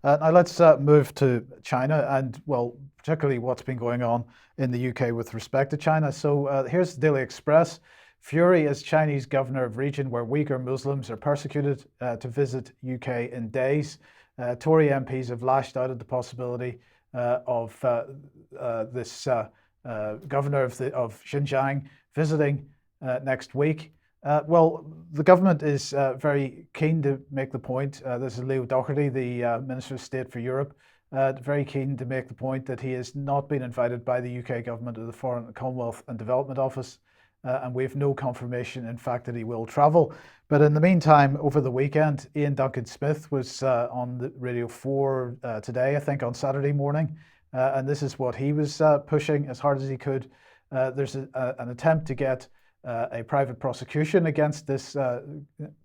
Now let's move to China and, well, particularly what's been going on in the UK with respect to China. So here's the Daily Express. Fury as Chinese governor of region where Uyghur Muslims are persecuted to visit UK in days. Tory MPs have lashed out at the possibility of this governor of Xinjiang visiting next week. Well, the government is very keen to make the point. This is Leo Doherty, the Minister of State for Europe, very keen to make the point that he has not been invited by the UK government or the Foreign, Commonwealth and Development Office, and we have no confirmation, in fact, that he will travel. But in the meantime, over the weekend, Ian Duncan Smith was on the Radio 4 today, I think on Saturday morning, and this is what he was pushing as hard as he could. There's an attempt to get a private prosecution against this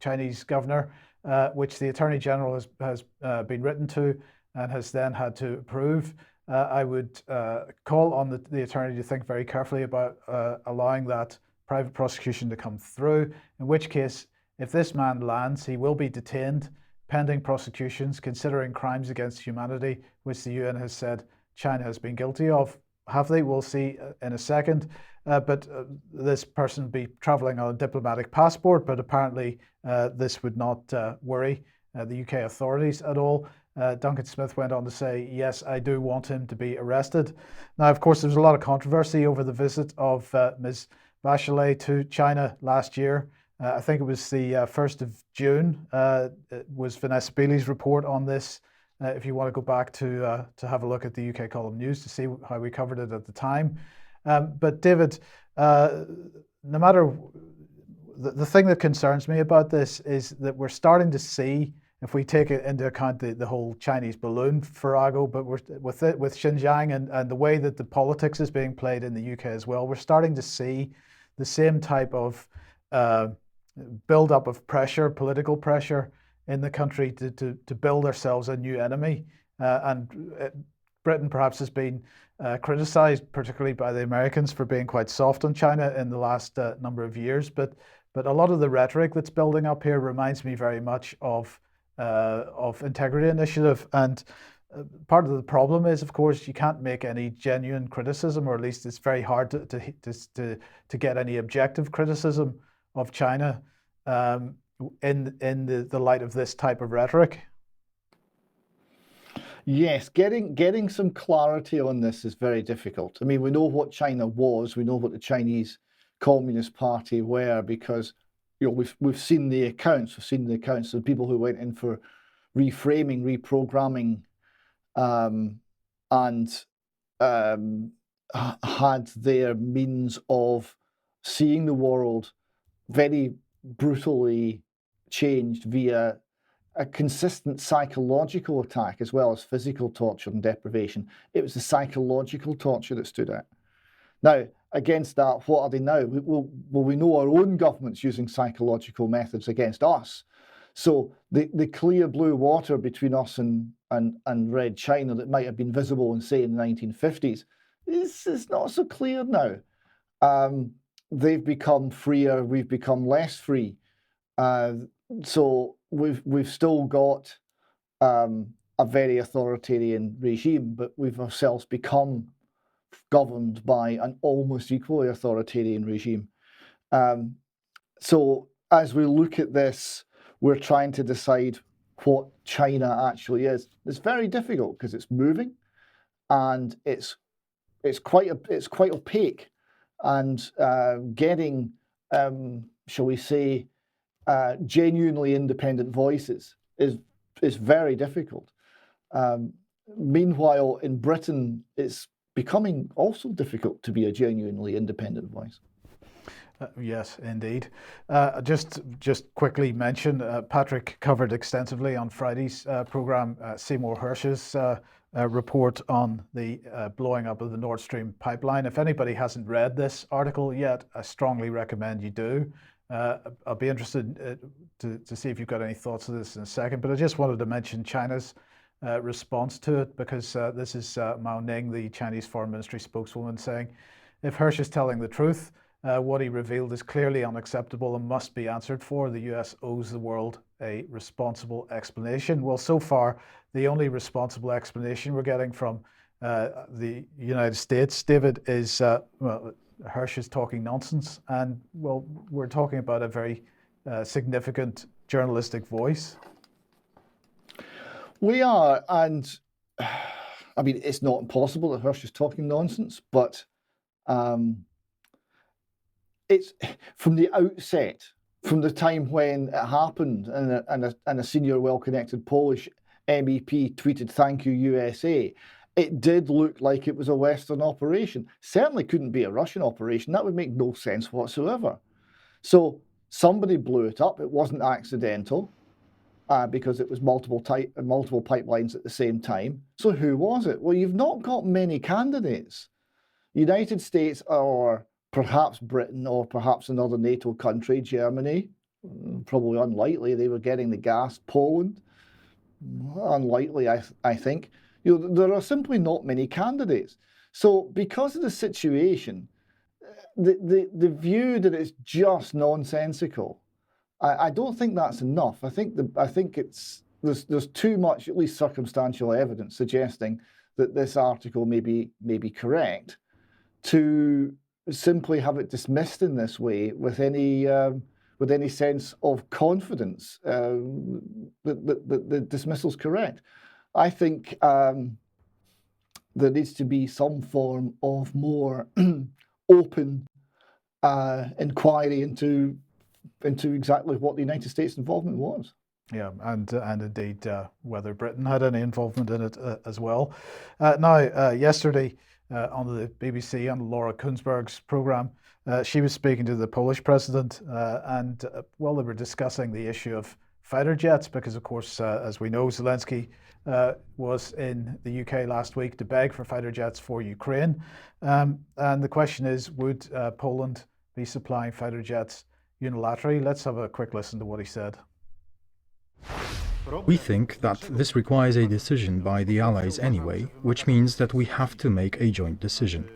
Chinese governor, which the Attorney General has been written to and has then had to approve. I would call on the Attorney to think very carefully about allowing that private prosecution to come through, in which case, if this man lands, he will be detained pending prosecutions considering crimes against humanity, which the UN has said China has been guilty of. Have they? We'll see in a second. But this person would be traveling on a diplomatic passport, but apparently this would not worry the UK authorities at all. Duncan Smith went on to say, yes, I do want him to be arrested. Now, of course, there was a lot of controversy over the visit of Ms. Bachelet to China last year. I think it was the 1st of June. It was Vanessa Beeley's report on this. If you want to go back to have a look at the UK Column News to see how we covered it at the time. But David, no matter the thing that concerns me about this is that we're starting to see, if we take it into account the whole Chinese balloon farrago, but with Xinjiang and the way that the politics is being played in the UK as well, we're starting to see the same type of build-up of pressure, political pressure in the country to build ourselves a new enemy. Britain perhaps has been criticized, particularly by the Americans, for being quite soft on China in the last number of years. But a lot of the rhetoric that's building up here reminds me very much of Integrity Initiative. And part of the problem is, of course, you can't make any genuine criticism, or at least it's very hard to get any objective criticism of China in the light of this type of rhetoric. Yes, getting some clarity on this is very difficult. I mean, we know what China was, we know what the Chinese Communist Party were, because we've seen the accounts, of people who went in for reframing, reprogramming, and had their means of seeing the world very brutally changed via a consistent psychological attack as well as physical torture and deprivation. It was the psychological torture that stood out. Now, against that, what are they now? We know our own government's using psychological methods against us. So the clear blue water between us and Red China that might have been visible in, say, in the 1950s is not so clear now. They've become freer, we've become less free. So we've still got a very authoritarian regime, but we've ourselves become governed by an almost equally authoritarian regime. So as we look at this, we're trying to decide what China actually is. It's very difficult because it's moving, and it's quite opaque, and getting shall we say genuinely independent voices is very difficult. Meanwhile, in Britain, it's becoming also difficult to be a genuinely independent voice. Yes, indeed. Just quickly mention, Patrick covered extensively on Friday's program Seymour Hersh's report on the blowing up of the Nord Stream pipeline. If anybody hasn't read this article yet, I strongly recommend you do. I'll be interested to see if you've got any thoughts on this in a second, but I just wanted to mention China's response to it, because this is Mao Ning, the Chinese Foreign Ministry spokeswoman, saying, if Hersh is telling the truth, what he revealed is clearly unacceptable and must be answered for. The US owes the world a responsible explanation. Well, so far, the only responsible explanation we're getting from the United States, David, is well, Hersh is talking nonsense, and well, we're talking about a very significant journalistic voice. We are, and I mean, it's not impossible that Hersh is talking nonsense, but it's from the outset, from the time when it happened, and a senior, well-connected Polish MEP tweeted, "Thank you, USA." It did look like it was a Western operation. Certainly couldn't be a Russian operation. That would make no sense whatsoever. So somebody blew it up. It wasn't accidental. Because it was multiple pipelines at the same time. So who was it? Well, you've not got many candidates. United States, or perhaps Britain, or perhaps another NATO country, Germany, probably unlikely. They were getting the gas. Poland, unlikely, I think. There are simply not many candidates. So because of the situation, the view that it's just nonsensical, I don't think that's enough. I think there's too much, at least circumstantial evidence suggesting that this article may be correct, to simply have it dismissed in this way with any sense of confidence that the dismissal's correct. I think there needs to be some form of more open inquiry into exactly what the United States involvement was. Yeah, and indeed whether Britain had any involvement in it as well. Now, yesterday on the BBC, on Laura Kunsberg's programme, she was speaking to the Polish president, and well, they were discussing the issue of fighter jets, because of course, as we know, Zelensky was in the UK last week to beg for fighter jets for Ukraine. And the question is, would Poland be supplying fighter jets unilaterally? Let's have a quick listen to what he said. We think that this requires a decision by the Allies anyway, which means that we have to make a joint decision.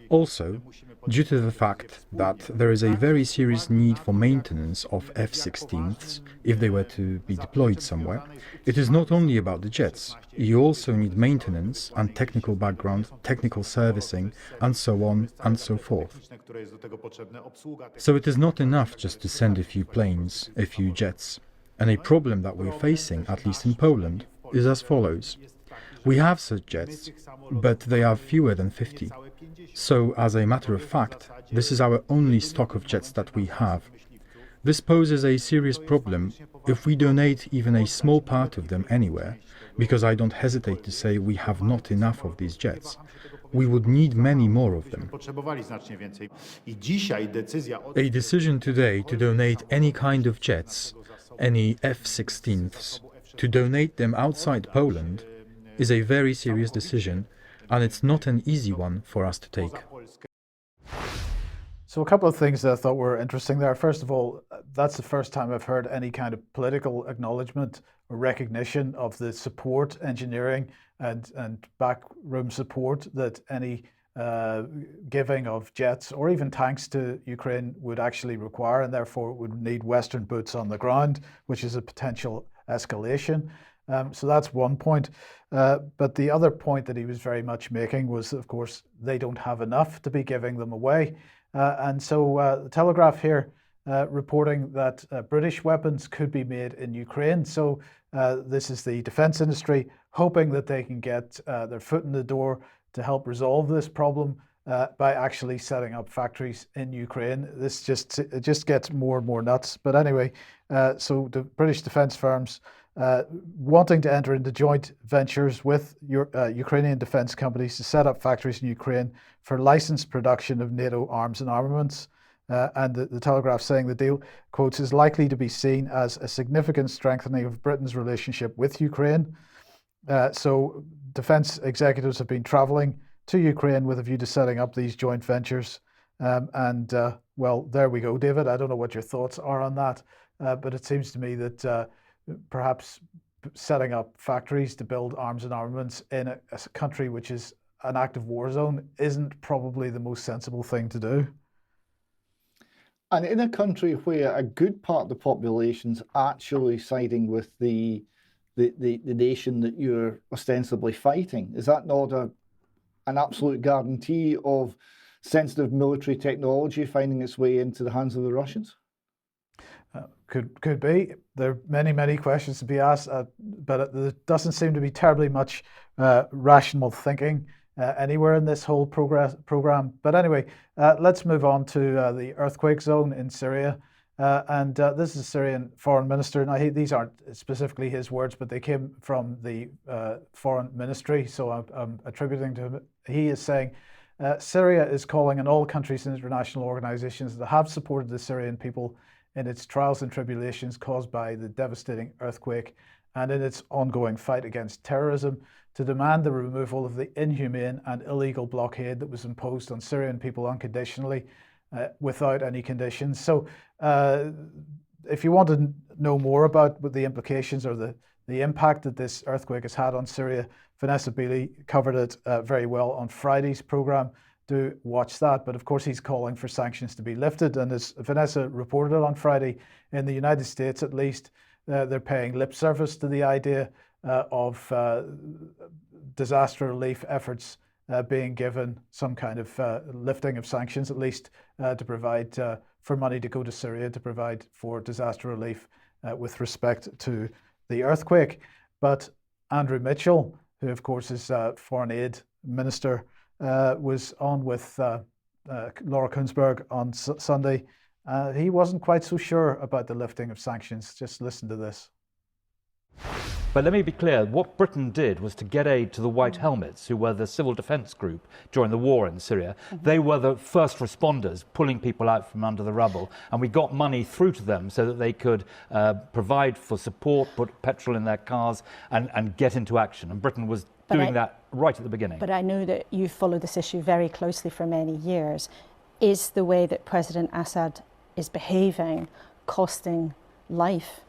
Also, due to the fact that there is a very serious need for maintenance of F-16s if they were to be deployed somewhere, it is not only about the jets. You also need maintenance and technical background, technical servicing, and so on and so forth. So it is not enough just to send a few planes, a few jets. And a problem that we're facing, at least in Poland, is as follows. We have such jets, but they are fewer than 50. So, as a matter of fact, this is our only stock of jets that we have. This poses a serious problem if we donate even a small part of them anywhere, because I don't hesitate to say we have not enough of these jets. We would need many more of them. A decision today to donate any kind of jets, any F-16s, to donate them outside Poland, is a very serious decision, and it's not an easy one for us to take. So a couple of things that I thought were interesting there. First of all, that's the first time I've heard any kind of political acknowledgement or recognition of the support, engineering and backroom support that any giving of jets or even tanks to Ukraine would actually require, and therefore would need Western boots on the ground, which is a potential escalation. So that's one point. But the other point that he was very much making was, of course, they don't have enough to be giving them away. And so the Telegraph here reporting that British weapons could be made in Ukraine. So this is the defense industry hoping that they can get their foot in the door to help resolve this problem by actually setting up factories in Ukraine. This just gets more and more nuts. But anyway, so the British defense firms wanting to enter into joint ventures with Ukrainian defense companies to set up factories in Ukraine for licensed production of NATO arms and armaments. And the Telegraph saying the deal, quotes, is likely to be seen as a significant strengthening of Britain's relationship with Ukraine. So defense executives have been traveling to Ukraine with a view to setting up these joint ventures. Well, there we go, David. I don't know what your thoughts are on that, but it seems to me that perhaps setting up factories to build arms and armaments in a country which is an active war zone isn't probably the most sensible thing to do. And in a country where a good part of the population's actually siding with the the nation that you're ostensibly fighting? Is that not an absolute guarantee of sensitive military technology finding its way into the hands of the Russians? Could be. There are many questions to be asked, but there doesn't seem to be terribly much rational thinking anywhere in this whole program. But anyway, let's move on to the earthquake zone in Syria. And this is a Syrian foreign minister. Now, these aren't specifically his words, but they came from the foreign ministry, so I'm attributing to him. He is saying, Syria is calling on all countries and international organizations that have supported the Syrian people in its trials and tribulations caused by the devastating earthquake and in its ongoing fight against terrorism to demand the removal of the inhumane and illegal blockade that was imposed on Syrian people unconditionally without any conditions. So if you want to know more about what the implications or the impact that this earthquake has had on Syria, Vanessa Beeley covered it very well on Friday's program. Do watch that. But of course, he's calling for sanctions to be lifted. And as Vanessa reported on Friday, in the United States at least, they're paying lip service to the idea of disaster relief efforts being given some kind of lifting of sanctions, at least to provide for money to go to Syria to provide for disaster relief with respect to the earthquake. But Andrew Mitchell, who of course is Foreign Aid Minister, was on with Laura Kunsberg on Sunday. He wasn't quite so sure about the lifting of sanctions. Just listen to this. But let me be clear, what Britain did was to get aid to the White Helmets, who were the civil defence group during the war in Syria. They were the first responders, pulling people out from under the rubble, and we got money through to them so that they could provide for support, put petrol in their cars, and get into action. And Britain was doing that right at the beginning. But I know that you've followed this issue very closely for many years. Is the way that President Assad is behaving costing life?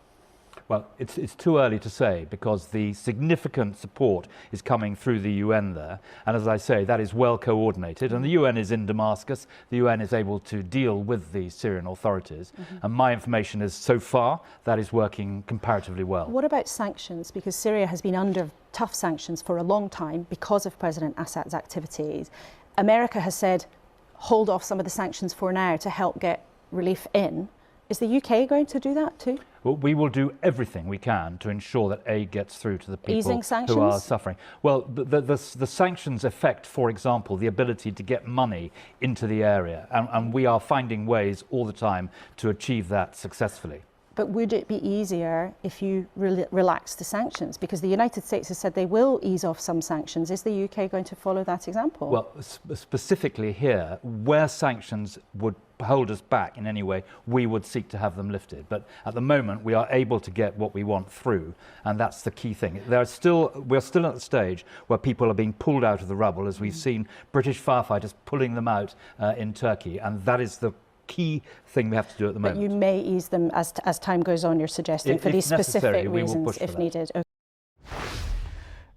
Well, it's too early to say, because the significant support is coming through the UN there. And as I say, that is well coordinated. And the UN is in Damascus. The UN is able to deal with the Syrian authorities. And my information is, so far, that is working comparatively well. What about sanctions? Because Syria has been under tough sanctions for a long time because of President Assad's activities. America has said, hold off some of the sanctions for now to help get relief in. Is the UK going to do that too? Well, we will do everything we can to ensure that aid gets through to the people who are suffering. Well, the sanctions affect, for example, the ability to get money into the area, and we are finding ways all the time to achieve that successfully. But would it be easier if you relax the sanctions? Because the United States has said they will ease off some sanctions. Is the UK going to follow that example? Well, specifically here, where sanctions would hold us back in any way, we would seek to have them lifted. But at the moment, we are able to get what we want through, and that's the key thing. We're still at the stage where people are being pulled out of the rubble, as we've seen British firefighters pulling them out in Turkey, and that is the key thing we have to do at the moment. But you may ease them as time goes on, you're suggesting, for these specific reasons, if needed. Okay.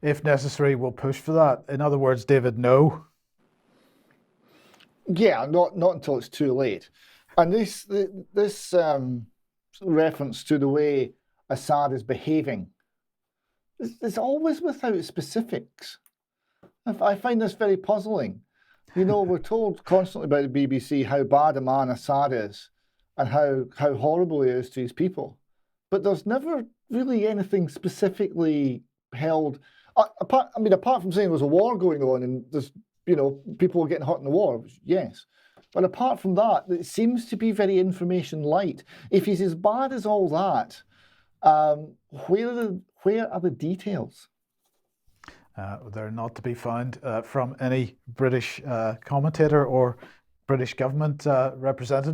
If necessary, we'll push for that. In other words, David, no. Yeah, not until it's too late. And this reference to the way Assad is behaving is always without specifics. I find this very puzzling. You know, we're told constantly by the BBC how bad a man Assad is and how horrible he is to his people. But there's never really anything specifically held. Apart from saying there was a war going on and there's, people were getting hurt in the war, yes. But apart from that, it seems to be very information light. If he's as bad as all that, where are the details? They're not to be found from any British commentator or British government representative.